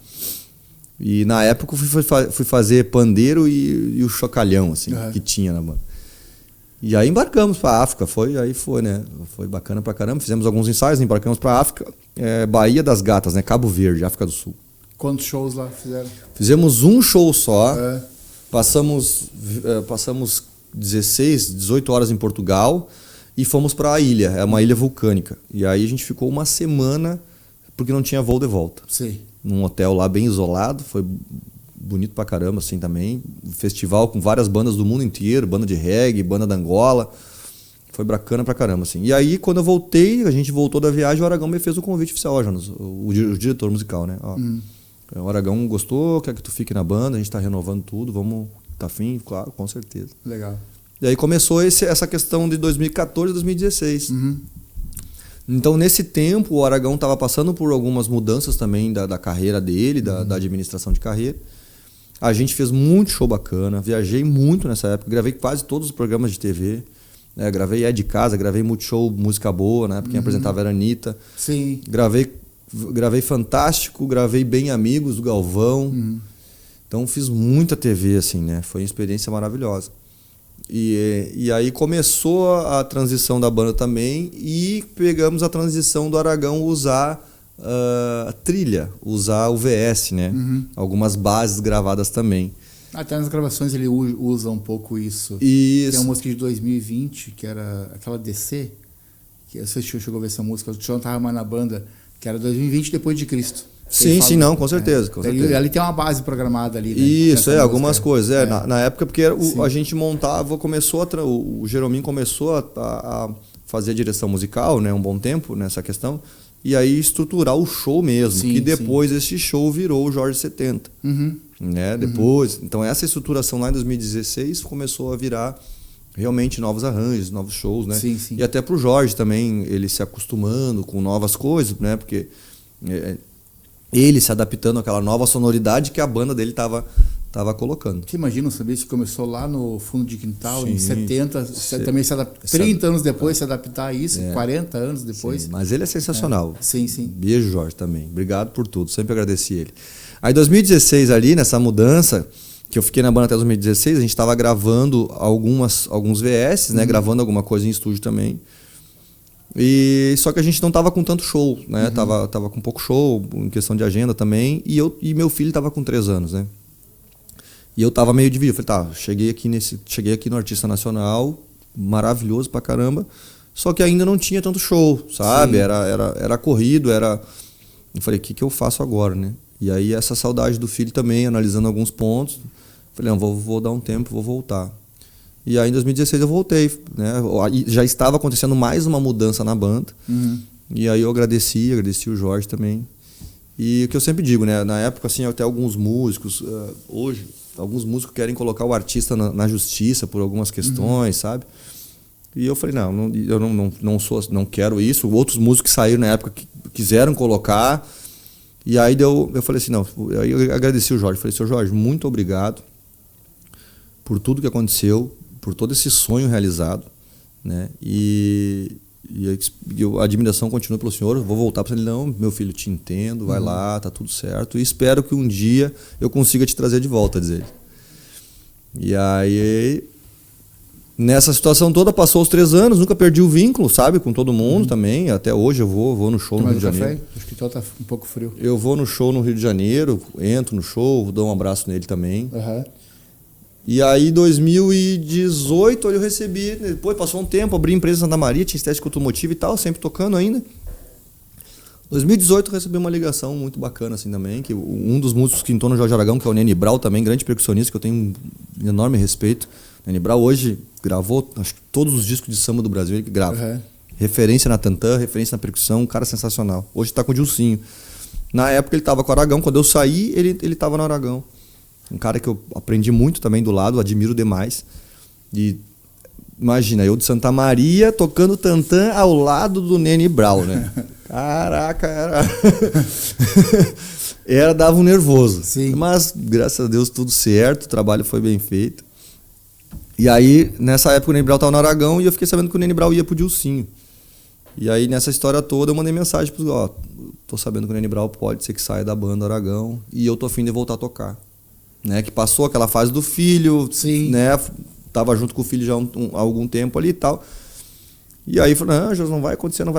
E na época eu fui fazer pandeiro e o chocalhão, assim, que tinha na banda. E aí embarcamos pra África, aí foi, né? Foi bacana pra caramba. Fizemos alguns ensaios, embarcamos pra África, Baía das Gatas, né? Cabo Verde, África do Sul. Quantos shows lá fizeram? Fizemos um show só. Passamos 16, 18 horas em Portugal e fomos pra a ilha, é uma ilha vulcânica. E aí a gente ficou uma semana porque não tinha voo de volta. Sim. Num hotel lá bem isolado, foi bonito pra caramba assim também. Festival com várias bandas do mundo inteiro, banda de reggae, banda da Angola. Foi bacana pra caramba assim. E aí quando eu voltei, a gente voltou da viagem, o Aragão me fez o convite oficial, Jonas, o diretor musical, né? O Aragão gostou, quer que tu fique na banda, a gente tá renovando tudo, vamos, tá afim? Claro, com certeza. Legal. E aí começou essa questão de 2014 e 2016. Então, nesse tempo, o Aragão estava passando por algumas mudanças também da carreira dele, da administração de carreira. A gente fez muito show bacana, viajei muito nessa época, gravei quase todos os programas de TV. Gravei É de Casa, gravei Multishow, Música Boa, né? Quem apresentava era a Anitta. Sim. Gravei Fantástico, gravei Bem Amigos, do Galvão. Então, fiz muita TV, assim, né? Foi uma experiência maravilhosa. E aí começou a transição da banda também e pegamos a transição do Aragão usar a trilha, usar o VS, né? Algumas bases gravadas também. Até nas gravações ele usa um pouco isso. Isso. Tem uma música de 2020, que era aquela DC, que você chegou a ver essa música, o Tio não estava mais na banda, que era 2020 depois de Cristo. Sim, não, com certeza. Com certeza. Ali tem uma base programada ali, né? Isso, algumas coisas. Na época, porque a gente montava, o Jerominho começou a fazer a direção musical, né, um bom tempo nessa questão, e aí estruturar o show mesmo, que depois esse show virou o Jorge 70. Né? Depois, então essa estruturação lá em 2016 começou a virar realmente novos arranjos, novos shows, né? E até pro Jorge também, ele se acostumando com novas coisas, né? Porque ele se adaptando àquela nova sonoridade que a banda dele estava colocando. Você imagina, sabia que começou lá no fundo de quintal, em 70, também 30 anos depois se adaptar a isso, 40 anos depois. Sim, mas ele é sensacional. Sim. Beijo, Jorge, também. Obrigado por tudo, sempre agradeci ele. Aí em 2016 ali, nessa mudança, que eu fiquei na banda até 2016, a gente estava gravando alguns VS, né? Gravando alguma coisa em estúdio também. Só que a gente não tava com tanto show, né? Tava com pouco show, em questão de agenda também. E meu filho tava com 3 anos, né? E eu tava meio dividido. Falei, cheguei aqui no Artista Nacional, maravilhoso pra caramba. Só que ainda não tinha tanto show, sabe? Era corrido, Eu falei, o que eu faço agora, né? E aí essa saudade do filho também, analisando alguns pontos. Falei, não, vou dar um tempo, vou voltar. E aí em 2016 eu voltei, né? Já estava acontecendo mais uma mudança na banda. E aí eu agradeci o Jorge também. E o que eu sempre digo, né? Na época, assim, até alguns músicos, hoje, alguns músicos querem colocar o artista na justiça por algumas questões, sabe? E eu falei, eu não quero isso. Outros músicos que saíram na época que quiseram colocar. E aí eu falei assim, aí eu agradeci o Jorge. Falei, seu Jorge, muito obrigado por tudo que aconteceu, por todo esse sonho realizado, né? E a admiração continua pelo senhor. Eu vou voltar para ele, não, meu filho, te entendo, vai lá, tá tudo certo. E espero que um dia eu consiga te trazer de volta, diz ele. E aí, nessa situação toda, passou os 3 anos, nunca perdi o vínculo, sabe, com todo mundo também. Até hoje eu vou no show no Rio de Janeiro. Acho que tá um pouco frio. Eu vou no show no Rio de Janeiro, entro no show, dou um abraço nele também. E aí, em 2018, eu recebi, depois passou um tempo, abri empresa em Santa Maria, tinha estética automotiva e tal, sempre tocando ainda. 2018 eu recebi uma ligação muito bacana assim também, que um dos músicos que entrou no Jorge Aragão, que é o Nene Brau, também grande percussionista, que eu tenho um enorme respeito. O Nene Brau hoje gravou, acho que todos os discos de samba do Brasil ele que grava. Uhum. Referência na tantã, referência na percussão, um cara sensacional. Hoje está com o Dilcinho. Na época ele estava com o Aragão, quando eu saí, ele estava no Aragão. Um cara que eu aprendi muito também do lado, admiro demais. E imagina, eu de Santa Maria tocando tantã ao lado do Nene Brau, né? Caraca, dava um nervoso. Sim. Mas, graças a Deus, tudo certo, o trabalho foi bem feito. E aí, nessa época, o Nene Brau estava no Aragão e eu fiquei sabendo que o Nene Brau ia pro Dilcinho. E aí, nessa história toda, eu mandei mensagem pros, tô sabendo que o Nene Brau pode ser que saia da banda Aragão e eu tô a fim de voltar a tocar. Né? Que passou aquela fase do filho, sim, né? Tava junto com o filho já há algum tempo ali e tal. E aí falou, não, não vai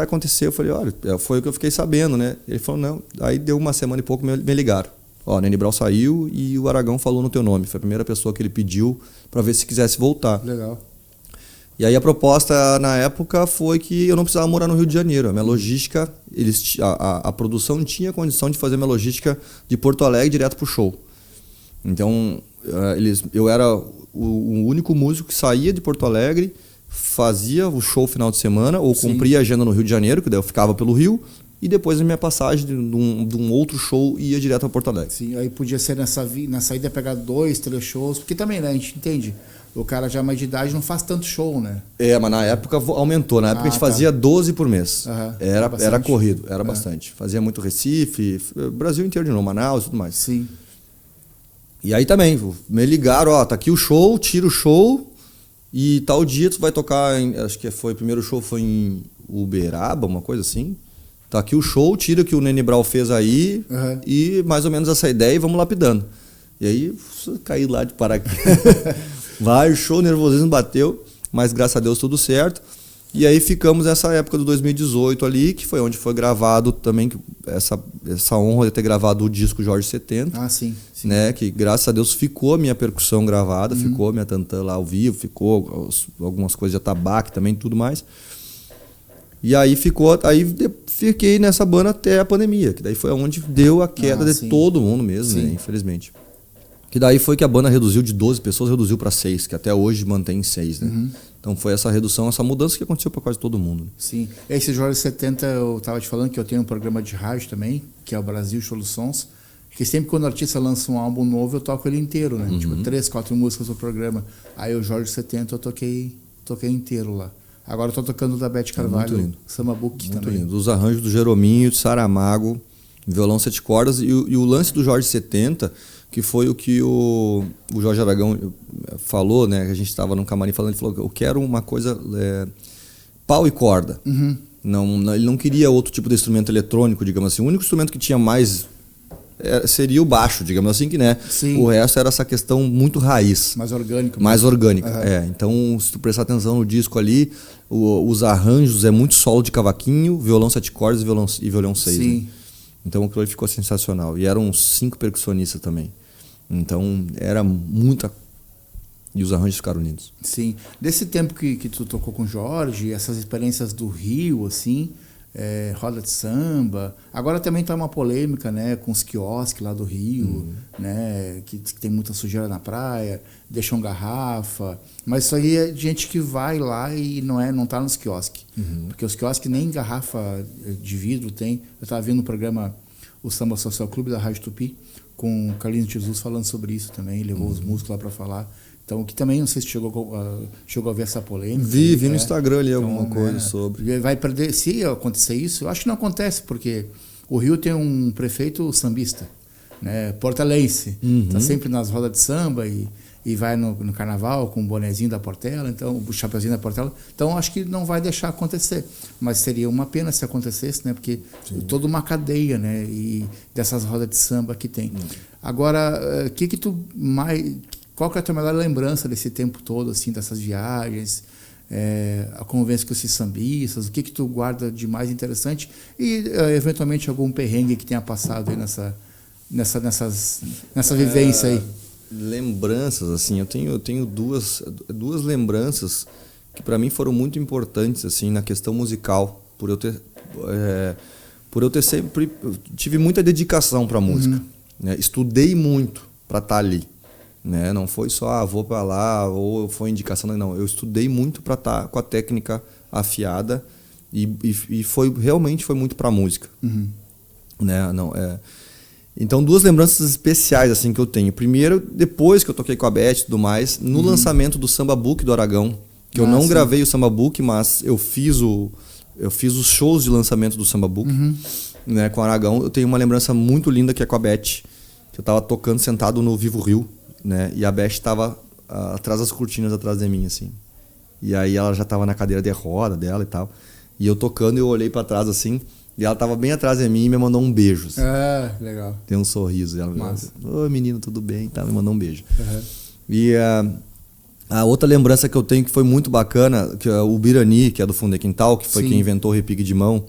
acontecer. Eu falei, olha, foi o que eu fiquei sabendo, né? Ele falou, não. Aí deu uma semana e pouco, me ligaram. Ó, Nene Brau saiu e o Aragão falou no teu nome. Foi a primeira pessoa que ele pediu para ver se quisesse voltar. Legal. E aí a proposta na época foi que eu não precisava morar no Rio de Janeiro. A minha logística, a produção tinha condição de fazer minha logística de Porto Alegre direto pro show. Então, eu era o único músico que saía de Porto Alegre, fazia o show final de semana, ou cumpria a agenda no Rio de Janeiro, que daí eu ficava pelo Rio, e depois a minha passagem de um outro show ia direto a Porto Alegre. Sim, aí podia ser na saída pegar 2, 3 shows, porque também, né, a gente entende, o cara já mais de idade não faz tanto show, né? Mas na época aumentou, na época a gente fazia 12 por mês. Uhum. Era corrido, era bastante. Fazia muito Recife, Brasil inteiro de novo, Manaus e tudo mais. Sim. E aí também, me ligaram, tá aqui o show, tira o show e tal dia tu vai tocar, acho que o primeiro show foi em Uberaba, uma coisa assim. Tá aqui o show, tira o que o Nene Brau fez aí e mais ou menos essa ideia e vamos lapidando. E aí caí lá de paraquedas. Vai, o show, nervosismo bateu, mas graças a Deus tudo certo. E aí ficamos nessa época do 2018 ali, que foi onde foi gravado também essa honra de ter gravado o disco Jorge 70. Ah, sim. Né? Que graças a Deus ficou a minha percussão gravada, ficou a minha tantã lá ao vivo, ficou algumas coisas de atabaque também, tudo mais. E aí fiquei nessa banda até a pandemia, que daí foi onde deu a queda de todo mundo mesmo, né? Infelizmente. Que daí foi que a banda reduziu de 12 pessoas, reduziu para 6, que até hoje mantém 6, né? Então foi essa redução, essa mudança que aconteceu para quase todo mundo. Né? Sim. Esse Jorge 70, eu estava te falando que eu tenho um programa de rádio também, que é o Brasil Soluções, que sempre quando o artista lança um álbum novo, eu toco ele inteiro, né? Tipo, 3, 4 músicas do programa. Aí o Jorge 70 eu toquei inteiro lá. Agora eu tô tocando da Beth Carvalho, Samba Book também. Muito lindo. Os arranjos do Jerominho, de Saramago, violão 7 cordas. E o lance do Jorge 70, que foi o que o Jorge Aragão falou, né? Que a gente estava num camarim falando, ele falou que eu quero uma coisa pau e corda. Não, ele não queria outro tipo de instrumento eletrônico, digamos assim. O único instrumento que tinha mais seria o baixo, digamos assim, que né? Sim. O resto era essa questão muito raiz. Mais orgânico. Mais orgânico, Então, se tu prestar atenção no disco ali, os arranjos é muito solo de cavaquinho, violão 7 cordas e violão 6. Sim. Né? Então, aquilo ali ficou sensacional. E eram 5 percussionistas também. Então, era muita... E os arranjos ficaram lindos. Sim. Desse tempo que tu tocou com o Jorge, essas experiências do Rio, assim... roda de samba. Agora também tá uma polêmica, né, com os quiosques lá do Rio, né, que tem muita sujeira na praia, deixam garrafa. Mas isso aí é gente que vai lá e não tá nos quiosques. Porque os quiosques nem garrafa de vidro tem. Eu estava vendo no programa o Samba Social Clube da Rádio Tupi, com o Carlinhos Jesus falando sobre isso também, levou os músicos lá para falar. Então, que também, não sei se chegou a ver essa polêmica. Vi no Instagram ali alguma coisa sobre. Vai perder, se acontecer isso, eu acho que não acontece, porque o Rio tem um prefeito sambista, né, portalense, está sempre nas rodas de samba e vai no carnaval com o bonezinho da Portela, então, o chapeuzinho da Portela. Então, acho que não vai deixar acontecer. Mas seria uma pena se acontecesse, né, porque toda uma cadeia, né, e dessas rodas de samba que tem. Agora, qual que é a tua melhor lembrança desse tempo todo, assim, dessas viagens, a convivência com esses sambistas, o que tu guarda de mais interessante e, eventualmente, algum perrengue que tenha passado aí nessa vivência aí? Lembranças, assim, eu tenho duas lembranças que para mim foram muito importantes, assim, na questão musical, por eu ter sempre tive muita dedicação para música, né? Estudei muito para estar ali, né? Não foi só vou para lá ou foi indicação, não, eu estudei muito para estar com a técnica afiada e realmente foi muito para música, né? Então, duas lembranças especiais assim que eu tenho. Primeiro, depois que eu toquei com a Beth e tudo mais, no lançamento do Samba Book do Aragão, que eu não gravei o Samba Book, mas eu fiz os shows de lançamento do Samba Book, né, com o Aragão. Eu tenho uma lembrança muito linda que é com a Beth, que eu estava tocando sentado no Vivo Rio, né, e a Beth estava atrás das cortinas, atrás de mim, assim. E aí ela já estava na cadeira de roda dela e tal. E eu tocando, eu olhei para trás assim, e ela estava bem atrás de mim e me mandou um beijo. Assim. Legal. Tem um sorriso. E ela me falou, oi menino, tudo bem? E tal, me mandou um beijo. E a outra lembrança que eu tenho que foi muito bacana, que é o Birani, que é do Fundo de Quintal, que foi quem inventou o repique de mão,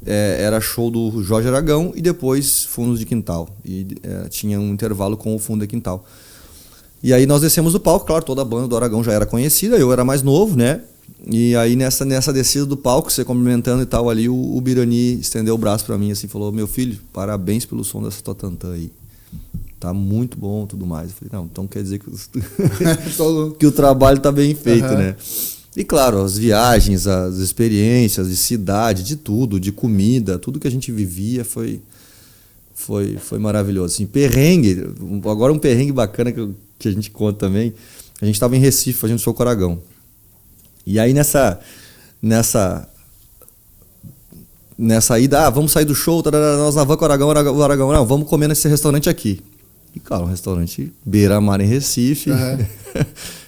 era show do Jorge Aragão e depois Fundos de Quintal. E tinha um intervalo com o Fundo de Quintal. E aí nós descemos do palco, claro, toda a banda do Aragão já era conhecida, eu era mais novo, né? E aí nessa descida do palco, você cumprimentando e tal ali, o Birani estendeu o braço pra mim assim, falou, meu filho, parabéns pelo som dessa tua tantã aí. Tá muito bom, tudo mais. Eu falei, não, então quer dizer que, que o trabalho tá bem feito, né? E claro, as viagens, as experiências de cidade, de tudo, de comida, tudo que a gente vivia foi maravilhoso. Assim, perrengue, agora um perrengue bacana que a gente conta também. A gente tava em Recife fazendo show com o Aragão. E aí nessa ida, vamos sair do show, nós na van com o Aragão, não, vamos comer nesse restaurante aqui. E claro, um restaurante beira-mar em Recife,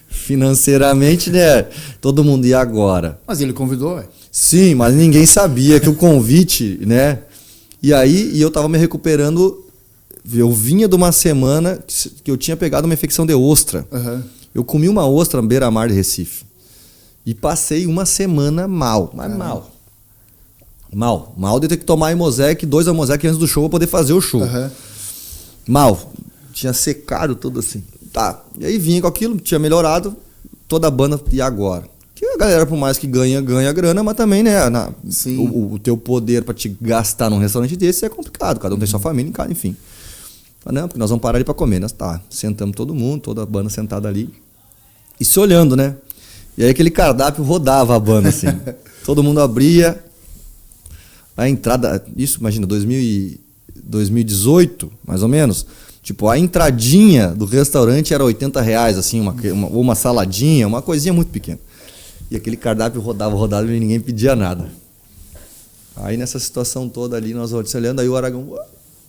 financeiramente, né, todo mundo ia agora. Mas ele convidou, Sim, mas ninguém sabia que o convite, né, e eu tava me recuperando, eu vinha de uma semana que eu tinha pegado uma infecção de ostra. Eu comi uma ostra na beira-mar de Recife. E passei uma semana mal, mas mal de ter que tomar Imosec, 2 Imosec antes do show pra poder fazer o show. Mal, tinha secado tudo assim. Tá, e aí vinha com aquilo, tinha melhorado, toda a banda, e agora? Que a galera, por mais que ganha grana, mas também, né, o teu poder pra te gastar num restaurante desse é complicado, cada um tem sua família em casa, enfim. Mas não, porque nós vamos parar ali pra comer, nós sentamos todo mundo, toda a banda sentada ali, e se olhando, né? E aí aquele cardápio rodava a banda, assim. Todo mundo abria. A entrada... Isso, imagina, 2018, mais ou menos. Tipo, a entradinha do restaurante era R$80, assim, uma saladinha, uma coisinha muito pequena. E aquele cardápio rodava e ninguém pedia nada. Aí nessa situação toda ali, nós olhando, aí o Aragão...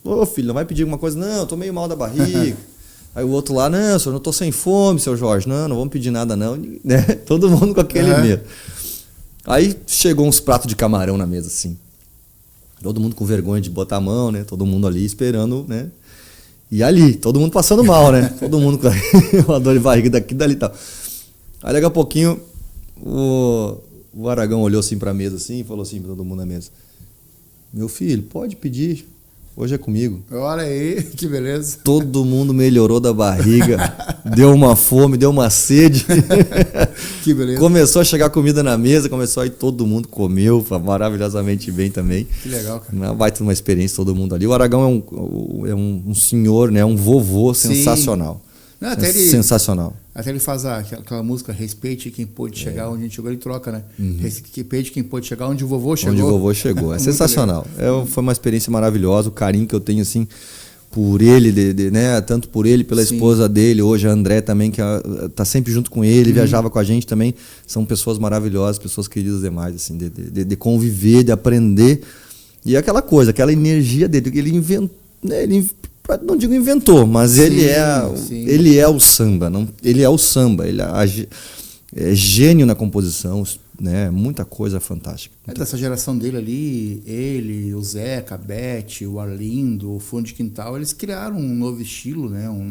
Ô filho, não vai pedir alguma coisa? Não, eu tô meio mal da barriga. Aí o outro lá, não, senhor, não tô sem fome, seu Jorge. Não vamos pedir nada não, né? Todo mundo com aquele medo. Aí chegou uns pratos de camarão na mesa, assim. Todo mundo com vergonha de botar a mão, né? Todo mundo ali esperando, né? E ali, todo mundo passando mal, né? Todo mundo com uma dor de barriga daqui, dali e tal. Aí daqui a pouquinho, o Aragão olhou assim pra mesa, assim, e falou assim pra todo mundo na mesa. Meu filho, pode pedir. Hoje é comigo. Olha aí, que beleza. Todo mundo melhorou da barriga, deu uma fome, deu uma sede. Que beleza. Começou a chegar comida na mesa, aí todo mundo comeu maravilhosamente bem também. Que legal, cara. Vai ter uma experiência todo mundo ali. O Aragão é um senhor, né? Um vovô sensacional. Não, sensacional. Até ele faz aquela música Respeite quem pôde chegar onde a gente chegou, ele troca, né? Respeite quem pôde chegar onde o vovô chegou. Onde o vovô chegou. É sensacional. Foi uma experiência maravilhosa, o carinho que eu tenho, assim, por ele, né? Tanto por ele, pela esposa dele, hoje a André também, que tá sempre junto com ele, viajava com a gente também. São pessoas maravilhosas, pessoas queridas demais, assim, de conviver, de aprender. E aquela coisa, aquela energia dele, que ele inventou, né? Não digo inventou, mas ele é o samba. Ele é o samba. Ele é gênio na composição, né? Muita coisa fantástica. Dessa geração dele ali, ele, o Zeca, a Beth, o Arlindo, o Fundo de Quintal, eles criaram um novo estilo, né? Um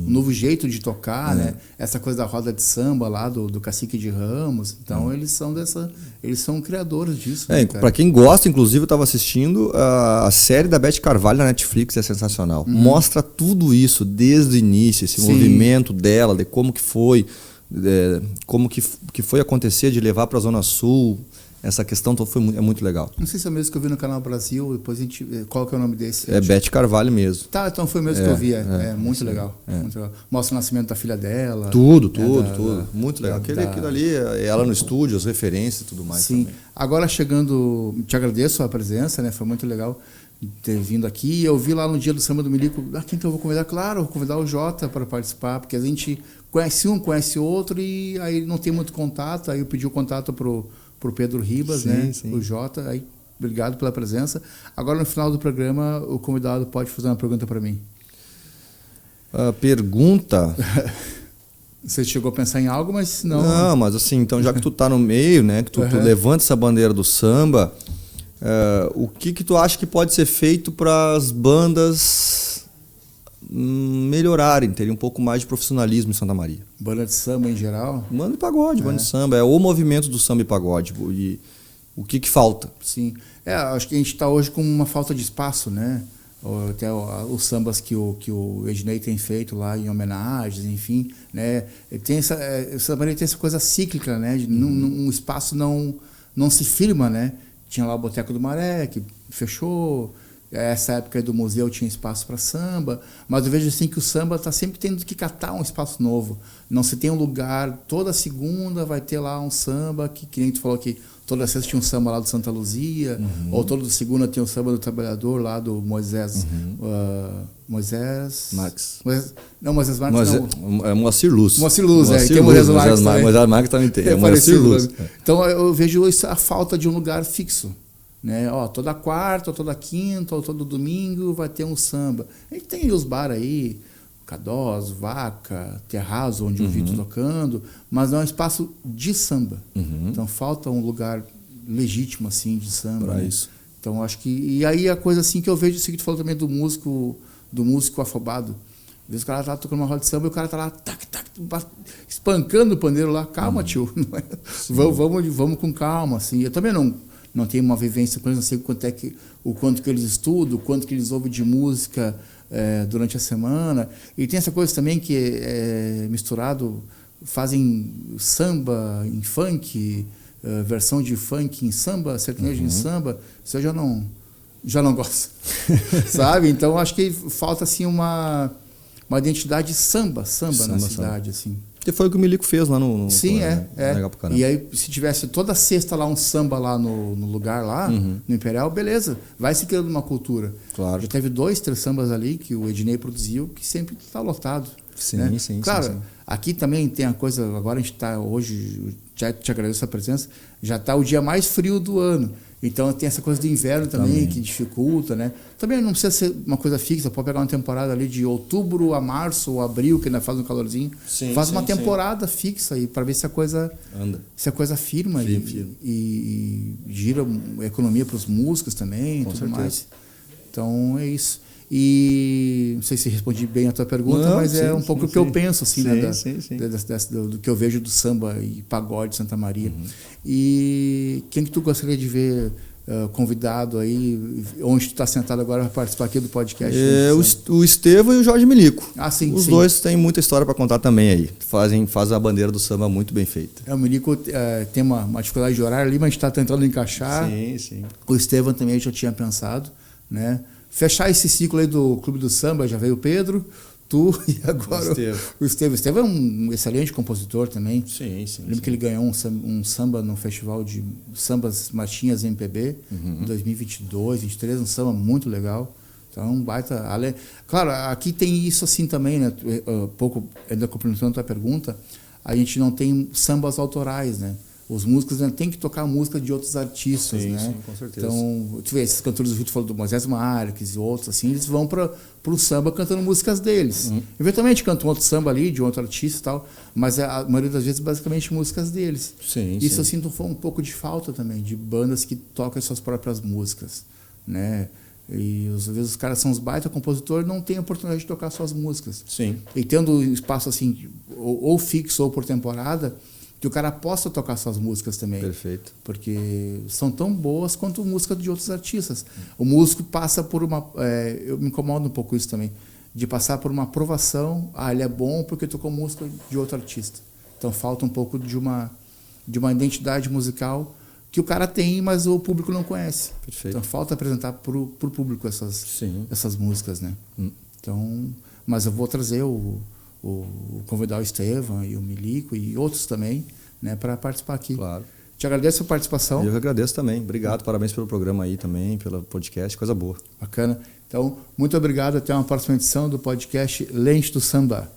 novo jeito de tocar, né? Essa coisa da roda de samba lá do Cacique de Ramos. Então eles são criadores disso. Né, para quem gosta, inclusive, eu estava assistindo a série da Beth Carvalho na Netflix, é sensacional. Mostra tudo isso desde o início, esse movimento dela, de como que foi, como que foi acontecer de levar para a Zona Sul. Essa questão é muito legal. Não sei se é o mesmo que eu vi no Canal Brasil, depois a gente... Qual que é o nome desse? É Beth Carvalho mesmo. Tá, então foi o mesmo que eu vi. Muito legal. Muito legal. Mostra o nascimento da filha dela. Tudo. Muito legal. Aquilo ali, ela no estúdio, as referências e tudo mais. Sim. Também. Agora chegando, te agradeço a presença, né? Foi muito legal ter vindo aqui. Eu vi lá no dia do Samba do Milico, quem que eu vou convidar? Claro, eu vou convidar o Jota para participar, porque a gente conhece um, conhece outro e aí não tem muito contato. Aí eu pedi o contato pro Pedro Ribas, né? O Jota, aí obrigado pela presença. Agora no final do programa o convidado pode fazer uma pergunta para mim. A pergunta... Você chegou a pensar em algo, mas não... Não, mas assim, então já que tu tá no meio, né? Que tu levanta essa bandeira do samba, o que tu acha que pode ser feito para as bandas melhorarem, terem um pouco mais de profissionalismo em Santa Maria? Banda de samba em geral? Banda de pagode, banda de samba. É o movimento do samba e pagode. E o que falta? Sim. Acho que a gente está hoje com uma falta de espaço, né? Até os sambas que o Ednei tem feito lá em homenagens, enfim, né? Santa Maria tem essa coisa cíclica, né? Um espaço não se firma, né? Tinha lá o Boteco do Maré, que fechou. Essa época aí do museu tinha espaço para samba, mas eu vejo assim que o samba está sempre tendo que catar um espaço novo. Não se tem um lugar, toda segunda vai ter lá um samba, que nem tu falou que toda sexta tinha um samba lá do Santa Luzia, ou toda segunda tinha um samba do Trabalhador lá do Moisés... Moisés Marques. Moisés Marques não. É Moacir Luz. Moacir Luz, e tem Moisés Marques também. Moisés Marques também tem, é Moacir Luz. Então eu vejo a falta de um lugar fixo. Né? Toda quarta, ou toda quinta, ou todo domingo vai ter um samba. A gente tem os bar aí, Cadós, Vaca, Terraço, onde eu vi tocando, mas não é um espaço de samba. Então falta um lugar legítimo assim de samba. Para né? isso. Então acho que... E aí a coisa assim que eu vejo, isso que tu falou também do músico afobado. Às vezes o cara tá tocando uma roda de samba e o cara tá lá espancando o pandeiro lá. Calma, tio. Vamos com calma. Assim. Eu também não tenho uma vivência com eles, não sei o quanto que eles estudam, o quanto que eles ouvem de música durante a semana. E tem essa coisa também que é misturado, fazem samba em funk, versão de funk em samba, sertanejo em samba. Isso eu já não gosto. Sabe? Então acho que falta assim uma identidade samba na cidade. Assim. Que foi o que o Milico fez lá no Sim, E aí, se tivesse toda sexta lá um samba lá no lugar lá, no Imperial, beleza. Vai se criando uma cultura. Claro. Já teve 2, 3 sambas ali que o Ednei produziu, que sempre está lotado. Sim, né? sim. Claro, sim. Aqui também tem a coisa, agora a gente está hoje, já te agradeço a presença, já está o dia mais frio do ano. Então tem essa coisa do inverno também que dificulta, né? Também não precisa ser uma coisa fixa, pode pegar uma temporada ali de outubro a março ou abril, que ainda faz um calorzinho. Faz uma temporada fixa aí para ver se a coisa anda. Se a coisa firma e gira a economia para os músicos também, tudo mais. Então é isso. E não sei se respondi bem a tua pergunta, mas é um pouco o que eu penso assim, né, do que eu vejo do samba e pagode de Santa Maria. E quem que tu gostaria de ver convidado aí, onde tu está sentado agora para participar aqui do podcast? O Estevão e o Jorge Milico. Os dois têm muita história para contar também aí. Fazem a bandeira do samba muito bem feita. O Milico tem uma dificuldade de horário ali, mas a gente está tentando encaixar. Sim. O Estevão também eu já tinha pensado, né? Fechar esse ciclo aí do Clube do Samba, já veio o Pedro, tu e agora o Estevão. O Estevão é um excelente compositor também. Sim. Lembro que ele ganhou um samba no festival de sambas marchinhas MPB em 2022, 2023, um samba muito legal. Então, um baita... Claro, aqui tem isso assim também, né? Pouco, ainda complementando a tua pergunta, a gente não tem sambas autorais, né? Os músicos, né, têm que tocar música de outros artistas, sim, né? Sim, com certeza. Então, tu vê, esses cantores do Rio, tu falou do Moisés Marques e outros, assim, eles vão pro samba cantando músicas deles. Eventualmente cantam outro samba ali, de outro artista e tal, mas a maioria das vezes, basicamente, músicas deles. Sim, Isso sim. eu sinto um pouco de falta também, de bandas que tocam as suas próprias músicas, né? E às vezes os caras são os baita compositores, não têm a oportunidade de tocar suas músicas. Sim. E tendo espaço assim, ou fixo ou por temporada, que o cara possa tocar suas músicas também. Perfeito. Porque são tão boas quanto música de outros artistas. O músico passa por uma... eu me incomodo um pouco isso também, de passar por uma aprovação, ele é bom porque tocou música de outro artista. Então falta um pouco de uma identidade musical que o cara tem, mas o público não conhece. Perfeito. Então falta apresentar para o público essas músicas, né? Então, mas eu vou trazer convidar o Estevam e o Milico e outros também, né, para participar aqui. Claro. Te agradeço a participação. Eu que agradeço também. Obrigado, parabéns pelo programa aí também, pelo podcast, coisa boa. Bacana. Então, muito obrigado. Até uma próxima edição do podcast Lente do Samba.